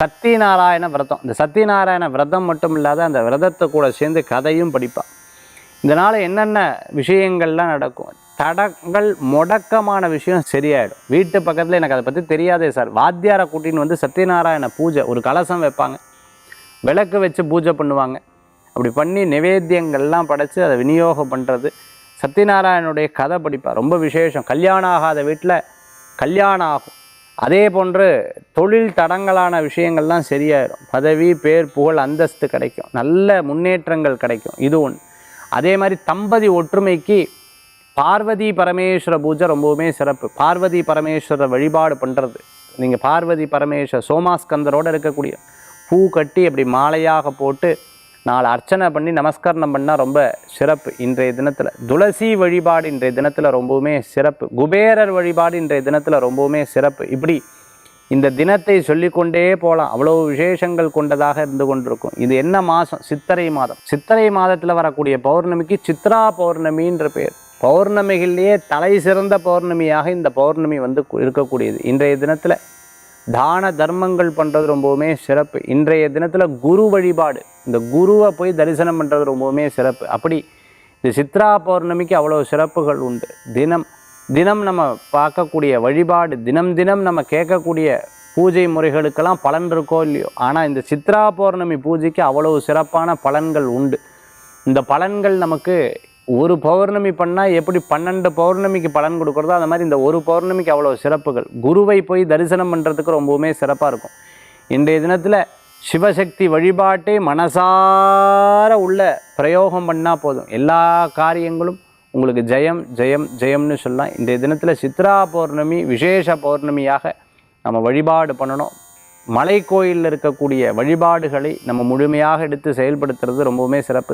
சத்தியநாராயண விரதம். இந்த சத்தியநாராயண விரதம் மட்டும் இல்லாத அந்த விரதத்தை கூட சேர்ந்து கதையும் படிப்பாள். இதனால் என்னென்ன விஷயங்கள்லாம் நடக்கும், தடங்கள் முடக்கமான விஷயம் சரியாயிடும். வீட்டு பக்கத்தில் எனக்கு அதை பற்றி தெரியாதே சார், வாத்தியாரை கூட்டின்னு வந்து சத்தியநாராயண பூஜை, ஒரு கலசம் வைப்பாங்க, விளக்கு வச்சு பூஜை பண்ணுவாங்க. அப்படி பண்ணி நிவேத்தியங்கள்லாம் படைச்சு அதை விநியோகம் பண்ணுறது. சத்தியநாராயணனுடைய கதை படிப்பாள், ரொம்ப விசேஷம். கல்யாணம் ஆகாத வீட்டில் கல்யாணம் ஆகும். அதே போன்று தொழில் தடங்கலான விஷயங்கள்லாம் சரியாயிடும். பதவி, பேர், புகழ், அந்தஸ்து கிடைக்கும், நல்ல முன்னேற்றங்கள் கிடைக்கும். இது ஒன்று. அதே மாதிரி தம்பதி ஒற்றுமைக்கு பார்வதி பரமேஸ்வர பூஜை ரொம்பவுமே சிறப்பு. பார்வதி பரமேஸ்வர வழிபாடு பண்ணுறது. நீங்கள் பார்வதி பரமேஸ்வர சோமாஸ்கந்தரோடு இருக்கக்கூடிய பூ கட்டி அப்படி மாலையாக போட்டு 4 அர்ச்சனை பண்ணி நமஸ்கரணம் பண்ணால் ரொம்ப சிறப்பு. இன்றைய தினத்தில் துளசி வழிபாடு இன்றைய தினத்தில் ரொம்பவுமே சிறப்பு. குபேரர் வழிபாடு இன்றைய தினத்தில் ரொம்பவுமே சிறப்பு. இப்படி இந்த தினத்தை சொல்லிக்கொண்டே போகலாம். அவ்வளோ விசேஷங்கள் கொண்டதாக இருந்து கொண்டிருக்கும். இது என்ன மாதம்? சித்திரை மாதம். சித்திரை மாதத்தில் வரக்கூடிய பௌர்ணமிக்கு சித்ரா பௌர்ணமின்ற பேர். பௌர்ணமிகளிலேயே தலை சிறந்த பௌர்ணமியாக இந்த பௌர்ணமி வந்து இருக்கக்கூடியது. இன்றைய தினத்தில் தான தர்மங்கள் பண்ணுறது ரொம்பவுமே சிறப்பு. இன்றைய தினத்தில் குரு வழிபாடு, இந்த குருவை போய் தரிசனம் பண்ணுறது ரொம்பவுமே சிறப்பு. அப்படி இந்த சித்ரா பௌர்ணமிக்கு அவ்வளோ சிறப்புகள் உண்டு. தினம் தினம் நம்ம பார்க்கக்கூடிய வழிபாடு, தினம் தினம் நம்ம கேட்கக்கூடிய பூஜை முறைகளுக்கெல்லாம் பலன் இருக்கோ இல்லையோ, ஆனால் இந்த சித்ரா பௌர்ணமி பூஜைக்கு அவ்வளவு சிறப்பான பலன்கள் உண்டு. இந்த பலன்கள் நமக்கு ஒரு பௌர்ணமி பண்ணால் எப்படி 12 பௌர்ணமிக்கு பலன் கொடுக்குறதோ அந்த மாதிரி இந்த ஒரு பௌர்ணமிக்கு அவ்வளோ சிறப்புகள். குருவை போய் தரிசனம் பண்ணுறதுக்கு ரொம்பவுமே சிறப்பாக இருக்கும். இன்றைய தினத்தில் சிவசக்தி வழிபாட்டே மனசார உள்ள பிரயோகம் பண்ணால் போதும், எல்லா காரியங்களும் உங்களுக்கு ஜெயம் ஜெயம் ஜெயம்னு சொல்லலாம். இன்றைய தினத்தில் சித்ரா பௌர்ணமி விசேஷ பௌர்ணமியாக நம்ம வழிபாடு பண்ணணும். மலை கோயிலில் இருக்கக்கூடிய வழிபாடுகளை நம்ம முழுமையாக எடுத்து செயல்படுத்துறது ரொம்பவுமே சிறப்பு.